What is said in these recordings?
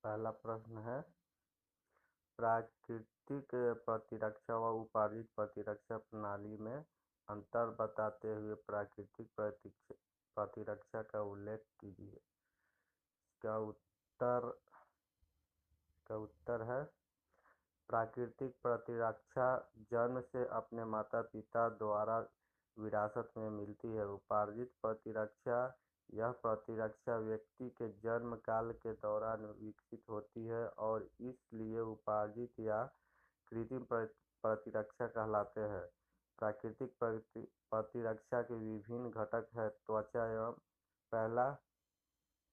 पहला प्रश्न है, प्राकृतिक प्रतिरक्षा व उपार्जित प्रतिरक्षा प्रणाली में अंतर बताते हुए प्राकृतिक प्रतिरक्षा का उल्लेख कीजिए। इसका उत्तर है, प्राकृतिक प्रतिरक्षा जन्म से अपने माता पिता द्वारा विरासत में मिलती है। उपार्जित प्रतिरक्षा, यह प्रतिरक्षा व्यक्ति के जन्म काल के दौरान विकसित होती है और इसलिए उपार्जित या कृत्रिम प्रतिरक्षा कहलाते हैं। प्राकृतिक प्रतिरक्षा के विभिन्न घटक हैं। पहला,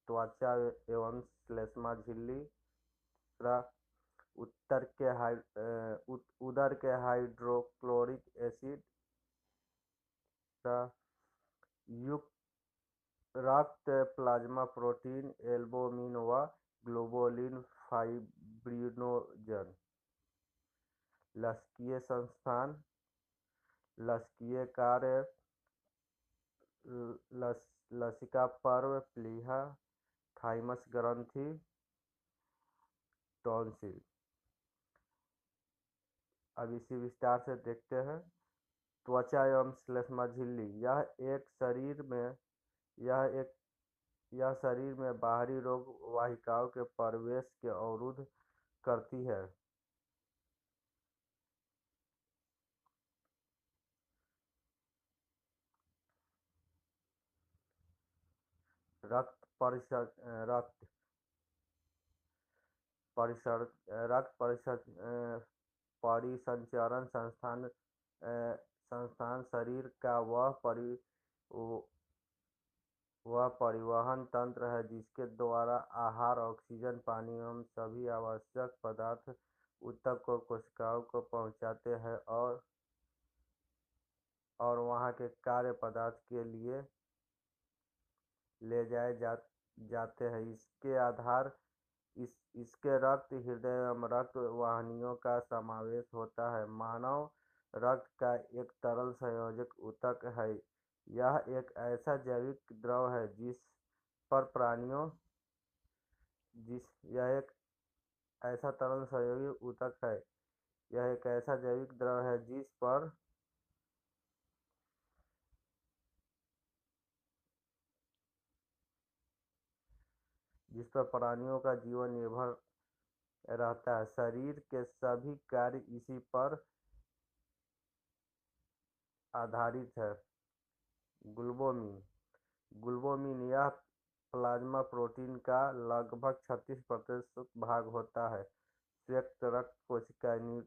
त्वचा एवं श्लेष्मा झिल्ली। उदर के हाइड्रोक्लोरिक एसिड युक्त रक्त, प्लाज्मा प्रोटीन, एल्बुमिन व ग्लोबुलिन, फाइब्रिनोजन। लसिकीय संस्थान, लसिकीय कार्य, लसिका पर्व, प्लीहा, थाइमस ग्रंथि, टॉन्सिल। अब इसी विस्तार से देखते हैं। त्वचा एवं श्लेष्मा झिल्ली, यह शरीर में बाहरी रोग वाहिकाओं के प्रवेश के अवरुद्ध करती है। रक्त परिसंचरण संस्थान शरीर का वह परिवहन तंत्र है जिसके द्वारा आहार, ऑक्सीजन, पानी एवं सभी आवश्यक पदार्थ ऊतक को कोशिकाओं को पहुंचाते हैं और वहां के कार्य पदार्थ के लिए ले जाए जाते हैं। इसके रक्त, हृदय एवं रक्त वाहिनियों का समावेश होता है। मानव रक्त का एक तरल संयोजक ऊतक है। यह एक ऐसा जैविक द्रव है जिस पर प्राणियों जिस यह एक ऐसा तरल संयोजक ऊतक है यह एक ऐसा जैविक द्रव है जिस पर प्राणियों का जीवन निर्भर रहता है। शरीर के सभी कार्य इसी पर आधारित है। ग्लूटामिन, यह प्लाज्मा प्रोटीन का लगभग 36% भाग होता है। श्वेत रक्त कोशिकाएं,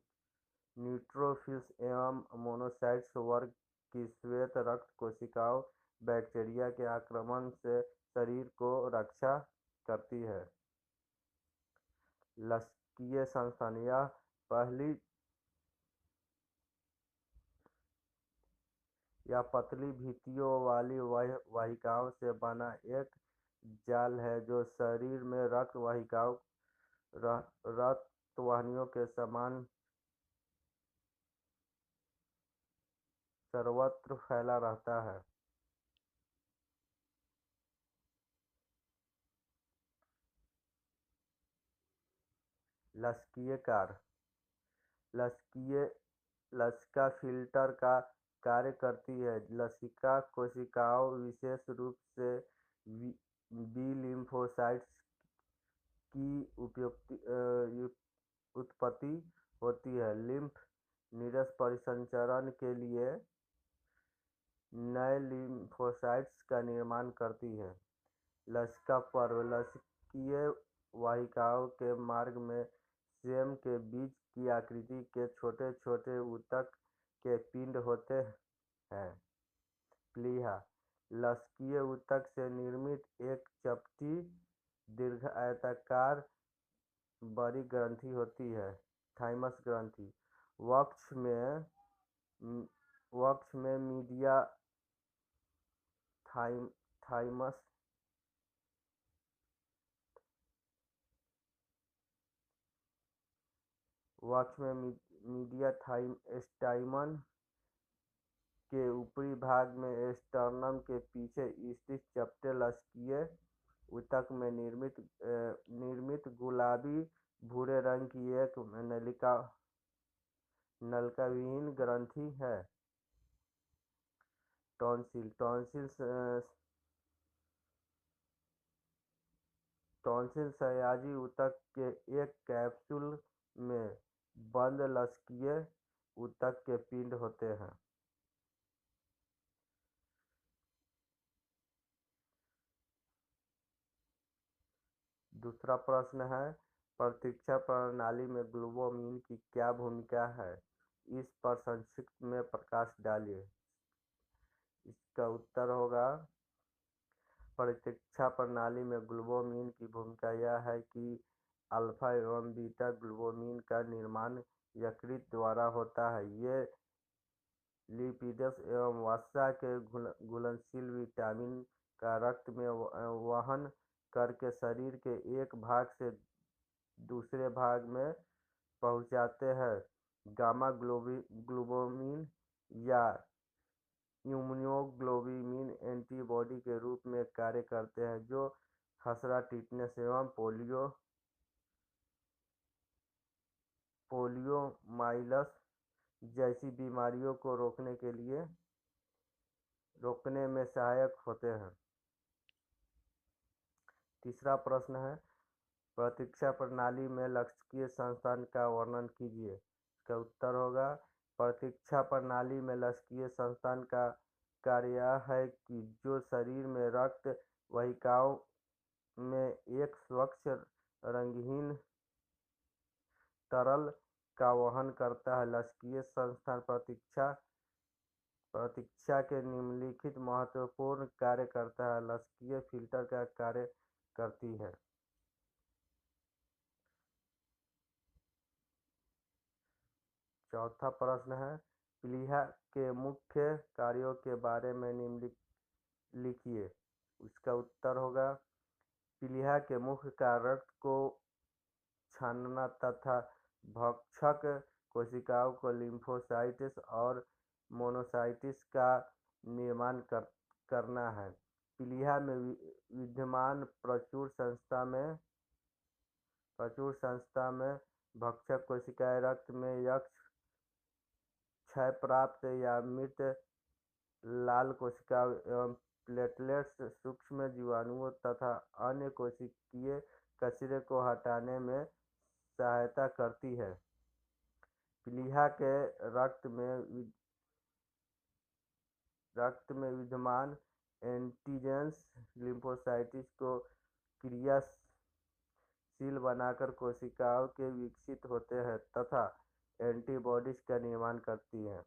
न्यूट्रोफिल्स एवं मोनोसाइट्स वर्ग की श्वेत रक्त कोशिकाओं बैक्टीरिया के आक्रमण से शरीर को रक्षा करती है। लसिकीय संस्थान, यह पतली भित्तियों वाली वाहिकाओं से बना एक जाल है जो शरीर में रक्त वाहिनियों के समान सर्वत्र फैला रहता है। लसिकीय कार्य, लसिका फिल्टर का कार्य करती है। लसिका कोशिकाओं, विशेष रूप से बी लिम्फोसाइट्स की उत्पत्ति होती है। लिम्फ नीरस परिसंचरण के लिए नए लिम्फोसाइट्स का निर्माण करती है। लसिका पर्व, लसिकीय वाहिकाओं के मार्ग में सेम के बीज की आकृति के छोटे छोटे ऊतक के पिंड होते हैं। प्लीहा, लसिकीय ऊतक से निर्मित एक चपटी, दीर्घायताकार बड़ी ग्रंथि होती है। थाइमस ग्रंथि, वक्ष में मीडिया थाइमस स्टाइमन के ऊपरी भाग में स्टर्नम के पीछे स्थित चपटे लसिकीय ऊतक में निर्मित गुलाबी भूरे रंग की एक नलिकाविहीन ग्रंथि है। टॉन्सिल सयाजी ऊतक के एक कैप्सूल में बंद लसकीय ऊतक के पिंड होते हैं। दूसरा प्रश्न है, प्रतीक्षा प्रणाली में ग्लूटामाइन की क्या भूमिका है? इस पर संक्षिप्त में प्रकाश डालिए। इसका उत्तर होगा, प्रतीक्षा प्रणाली में ग्लूटामाइन की भूमिका यह है कि अल्फा एवं बीटा ग्लूटामाइन का निर्माण यकृत द्वारा होता है। ये लिपिड्स एवं वसा के घुलनशील विटामिन का रक्त में वहन करके शरीर के एक भाग से दूसरे भाग में पहुंचाते हैं। गामा ग्लोबुलिन या इम्यूनोग्लोबुलिन एंटीबॉडी के रूप में कार्य करते हैं, जो खसरा, टिटनेस एवं पोलियोमाइलिस जैसी बीमारियों को रोकने में सहायक होते हैं। तीसरा प्रश्न है, प्रतीक्षा प्रणाली में लक्षकीय संस्थान का वर्णन कीजिए। इसका उत्तर होगा, प्रतीक्षा प्रणाली में लक्षकीय संस्थान का कार्य यह है कि जो शरीर में रक्त वाहिकाओं में एक स्वच्छ रंगहीन तरल का वहन करता है। लक्षकीय संस्थान प्रतीक्षा के निम्नलिखित महत्वपूर्ण कार्य करता है। लक्षकीय फिल्टर का कार्य करती है। चौथा प्रश्न है, प्लीहा के मुख्य कार्यों के बारे में लिखिए। इसका उत्तर होगा, प्लीहा के मुख्य कार्य रक्त को छानना तथा भक्षक कोशिकाओं को लिम्फोसाइट्स और मोनोसाइट्स का निर्माण करना है। प्लीहा में विद्यमान प्रचुर संख्या में भक्षक कोशिकाएं रक्त में क्षय प्राप्त या मृत लाल कोशिकाओं एवं प्लेटलेट्स, सूक्ष्म जीवाणुओं तथा अन्य कोशिकीय कचरे को हटाने में सहायता करती है। प्लीहा के रक्त में विद्यमान एंटीजेंस लिम्फोसाइट्स को क्रियाशील बनाकर कोशिकाओं के विकसित होते हैं तथा एंटीबॉडीज का निर्माण करती हैं।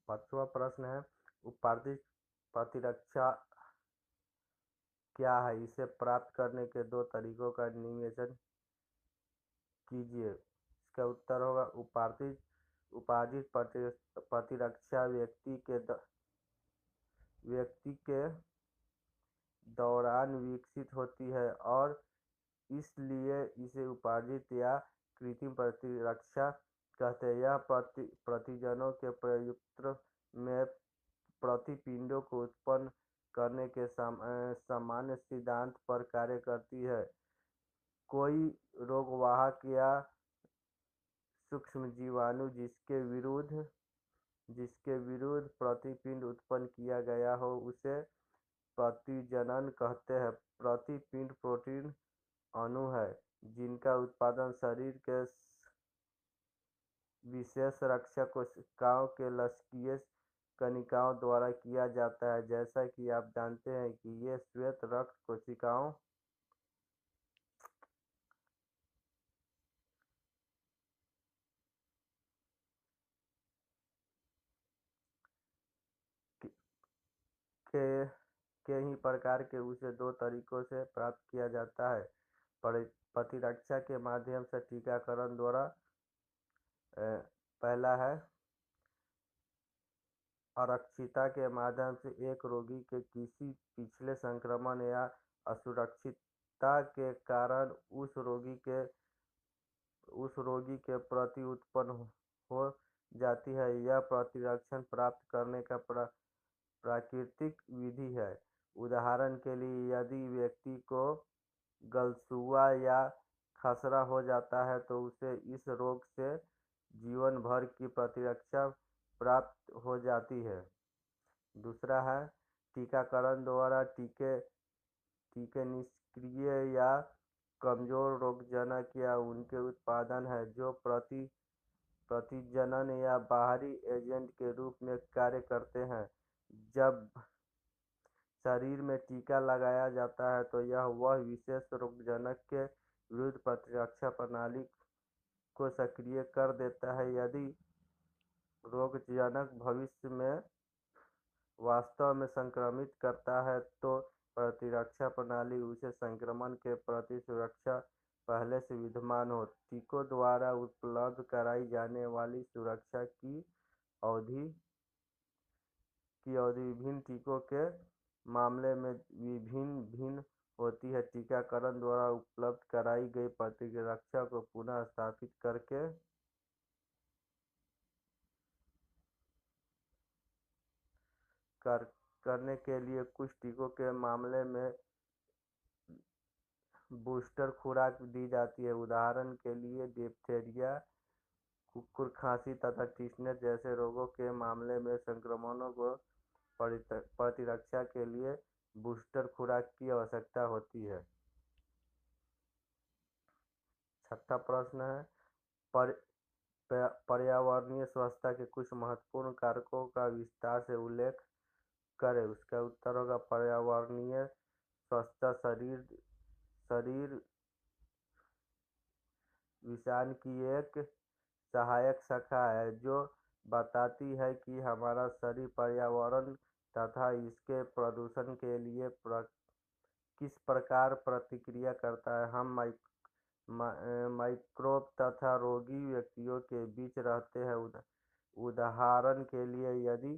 पांचवा प्रश्न है, उपार्जित प्रतिरक्षा क्या है? इसे प्राप्त करने के दो तरीकों का निम्नलिखित कीजिए। इसका उत्तर होगा, उपार्जित प्रतिरक्षा व्यक्ति के दौरान विकसित होती है और इसलिए इसे उपार्जित या कृत्रिम प्रतिरक्षा कहते हैं। यह प्रतिजनों के प्रयुक्त में प्रतिपिंडों को उत्पन्न करने के सामान्य सिद्धांत पर कार्य करती है। कोई रोगवाहक या सूक्ष्म जीवाणु जिसके विरुद्ध प्रतिपिंड उत्पन्न किया गया हो, उसे प्रतिजनन कहते हैं। प्रतिपिंड प्रोटीन अणु है जिनका उत्पादन शरीर के विशेष रक्षक कोशिकाओं के लक्षकीय कणिकाओं द्वारा किया जाता है। जैसा कि आप जानते हैं कि ये श्वेत रक्त कोशिकाओं के ही प्रकार के उसे दो तरीकों से प्राप्त किया जाता है। प्रतिरक्षा के माध्यम से टीकाकरण द्वारा पहला है अरक्षिता के माध्यम से एक रोगी के किसी पिछले संक्रमण या असुरक्षितता के कारण उस रोगी के प्रति उत्पन्न हो जाती है। यह प्रतिरक्षण प्राप्त करने का प्राकृतिक विधि है। उदाहरण के लिए, यदि व्यक्ति को गलसुआ या खसरा हो जाता है तो उसे इस रोग से जीवन भर की प्रतिरक्षा प्राप्त हो जाती है। दूसरा है टीकाकरण द्वारा टीके टीके निष्क्रिय या कमजोर रोगजनक या उनके उत्पादन है जो प्रतिजनन या बाहरी एजेंट के रूप में कार्य करते हैं। जब शरीर में टीका लगाया जाता है तो यह वह विशेष रोगजनक के विरुद्ध प्रतिरक्षा प्रणाली को सक्रिय कर देता है। यदि रोगजनक भविष्य में वास्तव में संक्रमित करता है तो प्रतिरक्षा प्रणाली उसे संक्रमण के प्रति सुरक्षा पहले से विद्यमान हो। टीकों द्वारा उपलब्ध कराई जाने वाली सुरक्षा की अवधि विभिन्न टीकों के मामले में भिन्न होती है। टीकाकरण द्वारा उपलब्ध कराई गई प्रतिरक्षा को पुनः स्थापित करने के लिए कुछ टीकों के मामले में बूस्टर खुराक दी जाती है। उदाहरण के लिए, डिप्थीरिया, कुकुर खांसी तथा टिटनेस जैसे रोगों के मामले में संक्रमणों को प्रतिरक्षा के लिए बूस्टर खुराक की आवश्यकता होती है। छठा प्रश्न है, पर्यावरणीय स्वच्छता के कुछ महत्वपूर्ण कारकों का विस्तार से उल्लेख करें। उसका उत्तर होगा, पर्यावरणीय स्वच्छता शरीर विज्ञान की एक सहायक शाखा है जो बताती है कि हमारा शरीर पर्यावरण तथा इसके प्रदूषण के लिए किस प्रकार प्रतिक्रिया करता है। हम माइक्रोब तथा रोगी व्यक्तियों के बीच रहते हैं। उदाहरण के लिए, यदि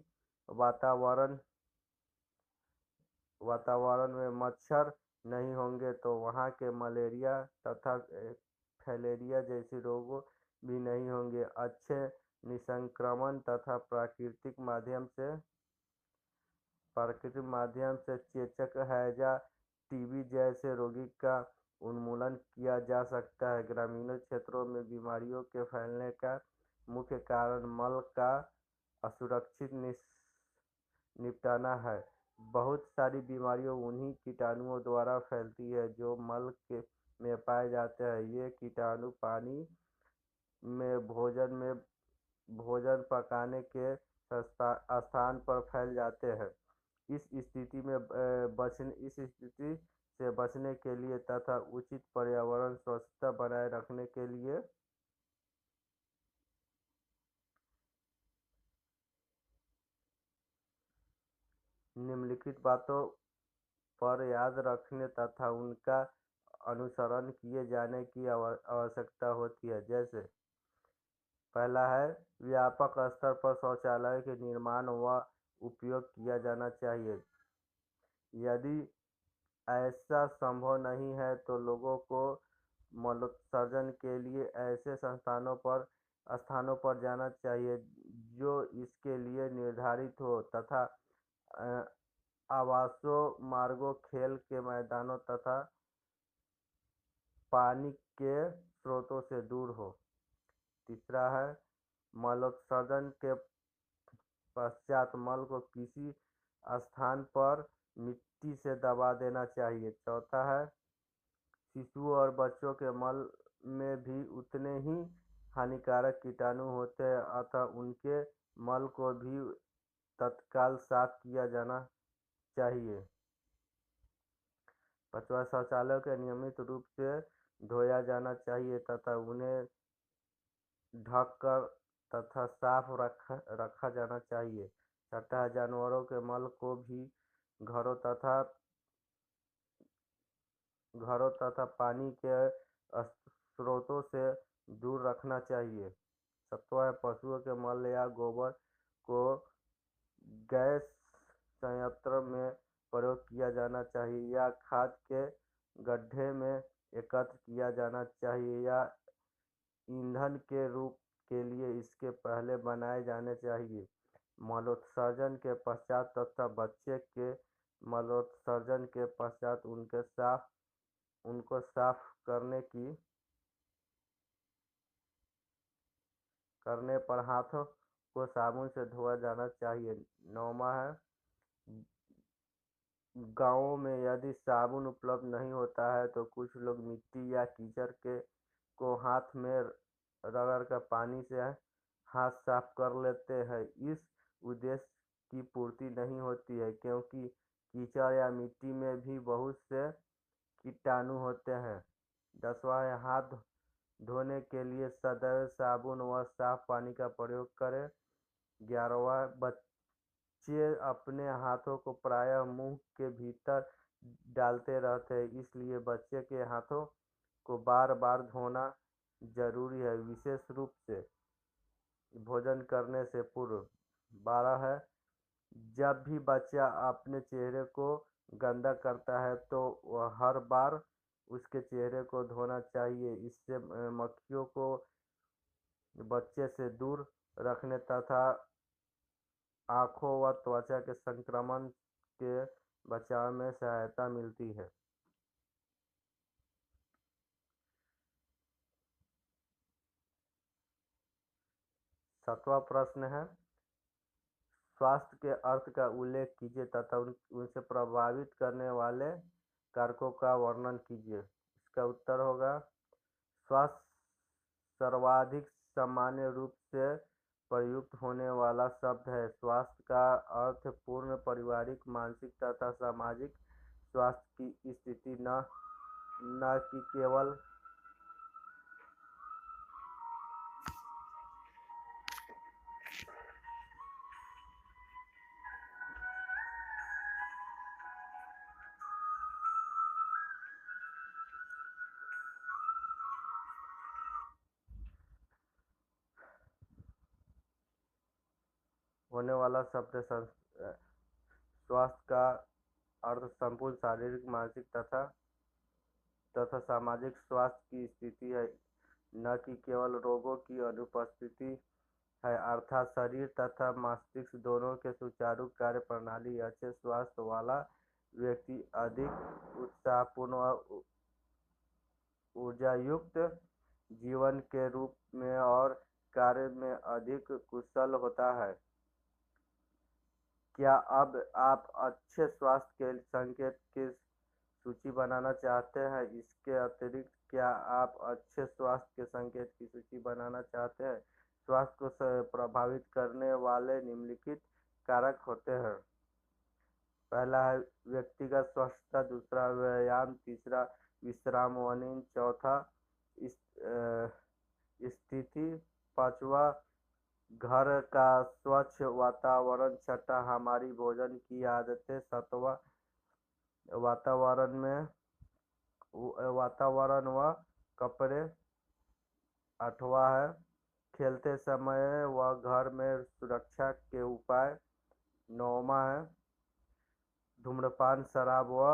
वातावरण में मच्छर नहीं होंगे तो वहाँ के मलेरिया तथा फैलेरिया जैसे रोग भी नहीं होंगे। अच्छे निसंक्रमण तथा प्राकृतिक माध्यम से चेचक, हैजा, टीबी जैसे रोगी का उन्मूलन किया जा सकता है। ग्रामीण क्षेत्रों में बीमारियों के फैलने का मुख्य कारण मल का असुरक्षित निपटाना है। बहुत सारी बीमारियां उन्हीं कीटाणुओं द्वारा फैलती है जो मल में पाए जाते हैं। ये कीटाणु पानी में भोजन पकाने के स्थान पर फैल जाते हैं। इस स्थिति से बचने के लिए तथा उचित पर्यावरण स्वच्छता बनाए रखने के लिए निम्नलिखित बातों पर याद रखने तथा उनका अनुसरण किए जाने की आवश्यकता होती है। जैसे, पहला है, व्यापक स्तर पर शौचालय के निर्माण व उपयोग किया जाना चाहिए। यदि ऐसा संभव नहीं है तो लोगों को मलोत्सर्जन के लिए ऐसे स्थानों पर जाना चाहिए जो इसके लिए निर्धारित हो तथा आवासों, मार्गों, खेल के मैदानों तथा पानी के स्रोतों से दूर हो। तीसरा है, मलोत्सर्जन के पश्चात मल को किसी स्थान पर मिट्टी से दबा देना चाहिए। चौथा है, शिशुओं और बच्चों के मल में भी उतने ही हानिकारक कीटाणु होते हैं, अतः उनके मल को भी तत्काल साफ किया जाना चाहिए। पांचवा, शौचालयों के नियमित रूप से धोया जाना चाहिए तथा उन्हें ढककर तथा साफ रखा जाना चाहिए। छठा, जानवरों के मल को भी घरों तथा पानी के स्रोतों से दूर रखना चाहिए। सातवां, पशुओं के मल या गोबर को गैस संयंत्र में प्रयोग किया जाना चाहिए या खाद के गड्ढे में एकत्र किया जाना चाहिए या ईंधन के रूप के लिए इसके पहले बनाए जाने चाहिए। मलोत्सर्जन के पश्चात तथा बच्चे के मलोत्सर्जन के पश्चात उनको साफ करने पर हाथों को साबुन से धोया जाना चाहिए। 9वां है, गाँवों में यदि साबुन उपलब्ध नहीं होता है तो कुछ लोग मिट्टी या कीचड़ को हाथ में रगड़कर पानी से हाथ साफ कर लेते हैं। इस उद्देश्य की पूर्ति नहीं होती है क्योंकि कीचड़ या मिट्टी में भी बहुत से कीटाणु होते हैं। 10वां है, हाथ धोने के लिए सदैव साबुन व साफ पानी का प्रयोग करें। 11वां, बच्चे अपने हाथों को प्रायः मुंह के भीतर डालते रहते हैं, इसलिए बच्चे के हाथों को बार बार धोना जरूरी है, विशेष रूप से भोजन करने से पूर्व। 12 है, जब भी बच्चा अपने चेहरे को गंदा करता है तो वह हर बार उसके चेहरे को धोना चाहिए। इससे मक्खियों को बच्चे से दूर रखने तथा आँखों व त्वचा के संक्रमण के बचाव में सहायता मिलती है। 7वां प्रश्न है, स्वास्थ्य के अर्थ का उल्लेख कीजिए तथा उनसे प्रभावित करने वाले कारकों का वर्णन कीजिए। इसका उत्तर होगा, स्वास्थ्य सर्वाधिक सामान्य रूप से प्रयुक्त होने वाला शब्द है। स्वास्थ्य का अर्थ पूर्ण पारिवारिक, मानसिक तथा सामाजिक स्वास्थ्य की स्थिति न कि केवल होने वाला शब्द है। स्वास्थ्य का अर्थ संपूर्ण शारीरिक, मानसिक तथा सामाजिक स्वास्थ्य की स्थिति है, न कि केवल रोगों की अनुपस्थिति है, अर्थात शरीर तथा मस्तिष्क दोनों के सुचारू कार्य प्रणाली। अच्छे स्वास्थ्य वाला व्यक्ति अधिक उत्साहपूर्ण व ऊर्जायुक्त जीवन के रूप में और कार्य में अधिक कुशल होता है। क्या अब आप अच्छे स्वास्थ्य के संकेत की सूची बनाना चाहते हैं? इसके अतिरिक्त क्या आप अच्छे स्वास्थ्य के संकेत की सूची बनाना चाहते हैं? स्वास्थ्य को प्रभावित करने वाले निम्नलिखित कारक होते हैं। पहला है व्यक्तिगत स्वच्छता, दूसरा व्यायाम, तीसरा विश्राम व नींद, चौथा स्थिति, पांचवा घर का स्वच्छ वातावरण, छठा हमारी भोजन की आदतें, सातवां वातावरण व कपड़े, 8वां है खेलते समय व घर में सुरक्षा के उपाय, 9वां है धूम्रपान, शराब व